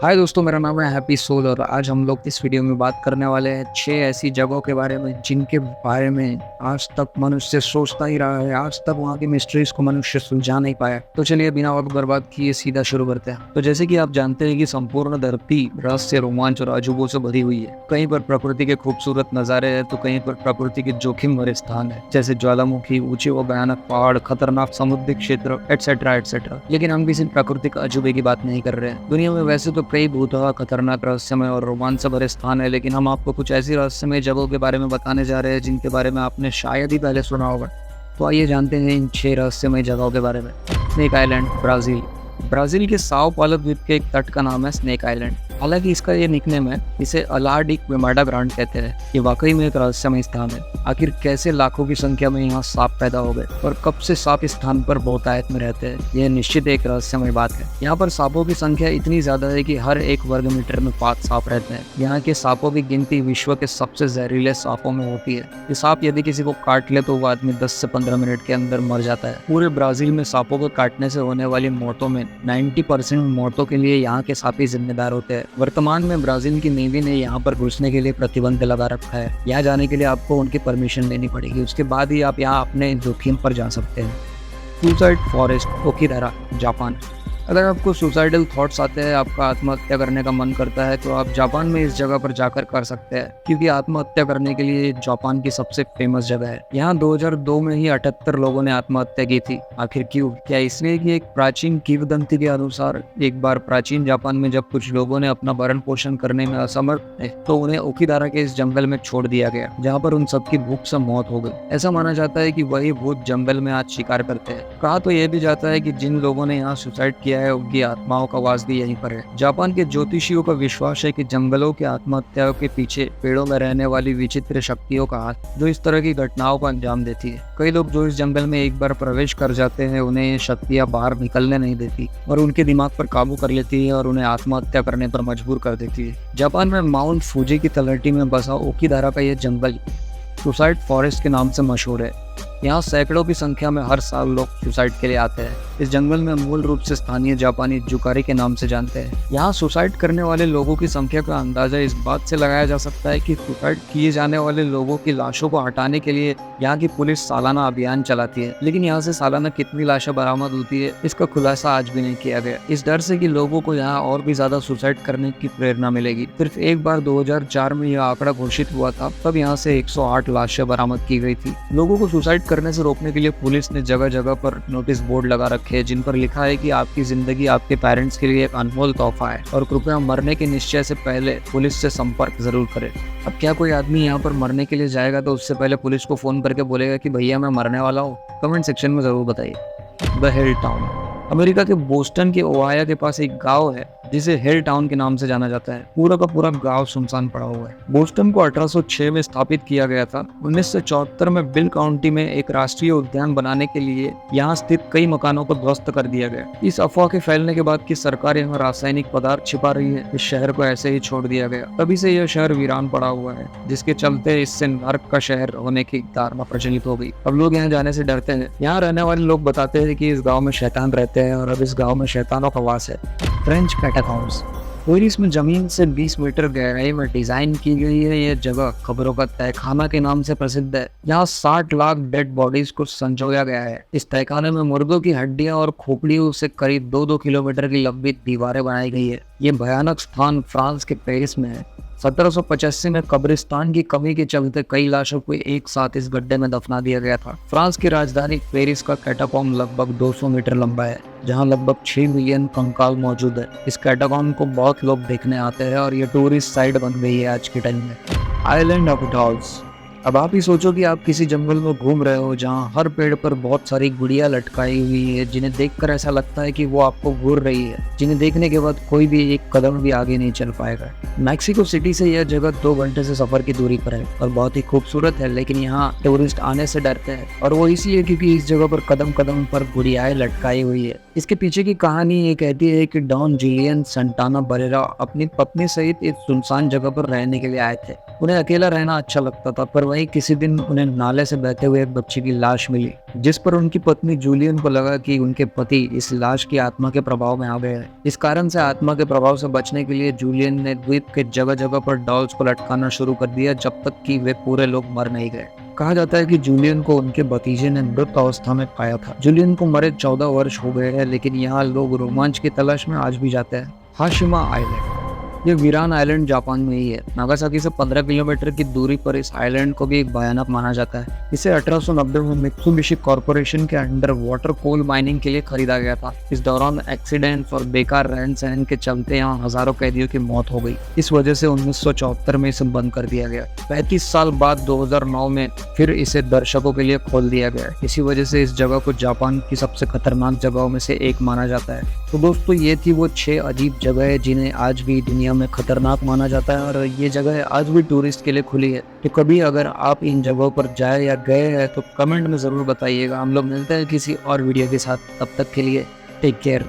हाय दोस्तों, मेरा नाम है हैप्पी सोल और आज हम लोग इस वीडियो में बात करने वाले हैं 6 ऐसी जगहों के बारे में जिनके बारे में आज तक मनुष्य सोचता ही रहा है। आज तक वहाँ की मिस्ट्रीज को मनुष्य सुलझा नहीं पाया। तो चलिए बिना वक्त बर्बाद किए सीधा शुरू करते हैं। तो जैसे कि आप जानते हैं कि संपूर्ण धरती रहस्य, रोमांच और अजूबों से भरी हुई है। कहीं पर प्रकृति के खूबसूरत नजारे हैं तो कहीं पर प्रकृति के जोखिम भरे स्थान है, जैसे ज्वालामुखी, ऊंचे व भयानक पहाड़, खतरनाक समुद्री क्षेत्र एटसेट्रा एटसेट्रा। लेकिन हम किसी प्राकृतिक अजूबे की बात नहीं कर रहे हैं। दुनिया में वैसे तो कई भूतवा, खतरनाक, रहस्यमय और रोमांच से भरे स्थान है, लेकिन हम आपको कुछ ऐसी रहस्यमय जगहों के बारे में बताने जा रहे हैं जिनके बारे में आपने शायद ही पहले सुना होगा। तो आइए जानते हैं इन 6 रहस्यमय जगहों के बारे में। Snake island, Brazil. ब्राजील के साओ पाउलो द्वीप के एक तट का नाम है स्नेक आइलैंड। हालांकि इसका ये निकनेम है, इसे अला डी क्विमाडा ग्रांड कहते हैं। ये वाकई में एक रहस्यमय स्थान है। आखिर कैसे लाखों की संख्या में यहाँ सांप पैदा हो गए और कब से सांप इस स्थान पर बहुतायत में रहते हैं, यह निश्चित एक रहस्यमय बात है। यहाँ पर सांपों की संख्या इतनी ज्यादा है कि हर 1 वर्ग मीटर में 5 सांप रहते हैं। यहाँ के सांपों की गिनती विश्व के सबसे जहरीले सांपों में होती है। ये सांप यदि किसी को काट ले तो वो आदमी 10 से 15 मिनट के अंदर मर जाता है। पूरे ब्राजील में सांपों को काटने से होने वाली मौतों में 90% मौतों के लिए यहाँ के सांप ही जिम्मेदार होते हैं। वर्तमान में ब्राजील की नेवी ने यहाँ पर घुसने के लिए प्रतिबंध लगा रखा है। यहाँ जाने के लिए आपको उनकी परमिशन लेनी पड़ेगी, उसके बाद ही आप यहाँ अपने जोखिम पर जा सकते हैं। Suicide forest, Aokigahara, Japan. अगर आपको सुसाइडल थॉट्स आते हैं, आपका आत्महत्या करने का मन करता है, तो आप जापान में इस जगह पर जाकर कर सकते हैं, क्योंकि आत्महत्या करने के लिए जापान की सबसे फेमस जगह है। यहाँ 2002 में ही 78 लोगों ने आत्महत्या की थी। आखिर क्यों? क्या इसलिए कि एक प्राचीन किंवदंती के अनुसार एक बार प्राचीन जापान में जब कुछ लोगों ने अपना भरण पोषण करने में असमर्थ थे तो उन्हें ओकिदारा के इस जंगल में छोड़ दिया गया, जहाँ पर उन सबकी भूख से मौत हो गई। ऐसा माना जाता है कि वही भूत जंगल में आज शिकार करते हैं। कहा तो यह भी जाता है कि जिन लोगों ने यहाँ सुसाइड किया है उनकी आत्माओं का वास भी यहीं पर है। जापान के ज्योतिषियों का विश्वास है कि जंगलों के आत्महत्याओं के पीछे पेड़ों में रहने वाली विचित्र शक्तियों का हाथ, जो इस तरह की घटनाओं को अंजाम देती है। कई लोग जो इस जंगल में एक बार प्रवेश कर जाते हैं, उन्हें ये शक्तियां बाहर निकलने नहीं देती और उनके दिमाग पर काबू कर लेती है और उन्हें आत्महत्या करने पर मजबूर कर देती है। जापान में माउंट फूजी की तलहटी में बसा ओकिदारा का यह जंगल सुसाइड फॉरेस्ट के नाम से मशहूर है। यहाँ सैकड़ों की संख्या में हर साल लोग सुसाइड के लिए आते हैं। इस जंगल में मूल रूप से स्थानीय जापानी जुकारी के नाम से जानते हैं। यहाँ सुसाइड करने वाले लोगों की संख्या का अंदाजा इस बात से लगाया जा सकता है कि सुसाइड किए जाने वाले लोगों की लाशों को हटाने के लिए यहाँ की पुलिस सालाना अभियान चलाती है। लेकिन यहाँ से सालाना कितनी लाशें बरामद होती है, इसका खुलासा आज भी नहीं किया गया, इस डर से कि लोगों को यहाँ और भी ज्यादा सुसाइड करने की प्रेरणा मिलेगी। सिर्फ एक बार 2004 में यह आंकड़ा घोषित हुआ था, तब यहाँ से 108 लाशें बरामद की गई थी। लोगों को सुसाइड करने से रोकने के लिए पुलिस ने जगह जगह पर नोटिस बोर्ड लगा रखे हैं, जिन पर लिखा है कि आपकी जिंदगी आपके पेरेंट्स के लिए एक अनमोल तोहफा है और कृपया मरने के निश्चय से पहले पुलिस से संपर्क जरूर करें। अब क्या कोई आदमी यहाँ पर मरने के लिए जाएगा तो उससे पहले पुलिस को फोन करके बोलेगा कि भैया मैं मरने वाला हूँ? कमेंट सेक्शन में जरूर बताइए। द हिल टाउन, अमेरिका के बोस्टन के ओहायो के पास एक गांव है जिसे हिल टाउन के नाम से जाना जाता है। पूरा का पूरा गांव सुनसान पड़ा हुआ है। बोस्टन को 1806 में स्थापित किया गया था। 1974 में बिल काउंटी में एक राष्ट्रीय उद्यान बनाने के लिए यहाँ स्थित कई मकानों को ध्वस्त कर दिया गया। इस अफवाह के फैलने के बाद कि सरकार यहाँ रासायनिक पदार्थ छिपा रही है, इस शहर को ऐसे ही छोड़ दिया गया। तभी से यह शहर वीरान पड़ा हुआ है, जिसके चलते इससे नर्क का शहर होने की धारणा प्रचलित हो गई। अब लोग यहाँ जाने से डरते हैं। यहाँ रहने वाले लोग बताते हैं कि इस गाँव में शैतान रहते हैं और अब इस गाँव में शैतानों का वास है। फ्रेंच कैटाकॉम्ब्स, पेरिस में जमीन से 20 मीटर गहराई में डिजाइन की गई है। यह जगह खबरों का तहखाना के नाम से प्रसिद्ध है। यहाँ 60 लाख डेड बॉडीज को संजोया गया है। इस तहखाने में मुर्गों की हड्डियां और खोपड़ियों से करीब 2-2 किलोमीटर की लंबी दीवारें बनाई गई है। ये भयानक स्थान फ्रांस के पेरिस में है। 1785 में कब्रिस्तान की कमी के चलते कई लाशों को एक साथ इस गड्ढे में दफना दिया गया था। फ्रांस की राजधानी पेरिस का कैटाकॉम्ब लगभग 200 मीटर लंबा है, जहां लगभग 6 मिलियन कंकाल मौजूद है। इस कैटाकॉम्ब को बहुत लोग देखने आते हैं और ये टूरिस्ट साइट बन गई है आज के टाइम में। आइलैंड ऑफ डॉल्स, अब आप ही सोचो कि आप किसी जंगल में घूम रहे हो जहाँ हर पेड़ पर बहुत सारी गुड़िया लटकाई हुई है, जिन्हें देखकर ऐसा लगता है कि वो आपको घूर रही है, जिन्हें देखने के बाद कोई भी एक कदम भी आगे नहीं चल पाएगा। मैक्सिको सिटी से यह जगह 2 घंटे से सफर की दूरी पर है और बहुत ही खूबसूरत है, लेकिन यहाँ टूरिस्ट आने से डरते हैं और वो इसलिए क्योंकि इस जगह पर कदम कदम पर गुड़ियाएं लटकाई हुई है। इसके पीछे की कहानी ये कहती है कि डॉन जुलियन संटाना बरेरा अपनी पत्नी सहित इस सुनसान जगह पर रहने के लिए आए थे। उन्हें अकेला रहना अच्छा लगता था, पर वहीं किसी दिन उन्हें नाले से बहते हुए एक बच्चे की लाश मिली, जिस पर उनकी पत्नी जूलियन को लगा कि उनके पति इस लाश की आत्मा के प्रभाव में आ गए हैं। इस कारण से आत्मा के प्रभाव से बचने के लिए जूलियन ने द्वीप के जगह जगह पर डॉल्स को लटकाना शुरू कर दिया जब तक कि वे पूरे लोग मर नहीं गए। कहा जाता है कि जूलियन को उनके भतीजे ने मृत अवस्था में पाया था। जूलियन को मरे 14 वर्ष हो गए हैं, लेकिन यहाँ लोग रोमांच की तलाश में आज भी जाते हैं। हाशिमा आइलैंड, ये वीरान आइलैंड जापान में ही है। नागासाकी से 15 किलोमीटर की दूरी पर इस आइलैंड को भी एक भयानक माना जाता है। इसे 1890 में मित्सुबिशी कॉर्पोरेशन के अंडर वाटर कोल माइनिंग के लिए खरीदा गया था। इस दौरान एक्सीडेंट और बेकार रहन सहन के चलते यहाँ हजारों कैदियों की मौत हो गई। इस वजह से 1974 में इसे बंद कर दिया गया। 35 साल बाद 2009 में फिर इसे दर्शकों के लिए खोल दिया गया। इसी वजह से इस जगह को जापान की सबसे खतरनाक जगहों में से एक माना जाता है। तो दोस्तों, ये थी वो 6 अजीब जगह जिन्हें आज भी दुनिया में खतरनाक माना जाता है, और ये जगह आज भी टूरिस्ट के लिए खुली है। तो कभी अगर आप इन जगहों पर जाए या गए हैं तो कमेंट में जरूर बताइएगा। हम लोग मिलते हैं किसी और वीडियो के साथ, तब तक के लिए टेक केयर।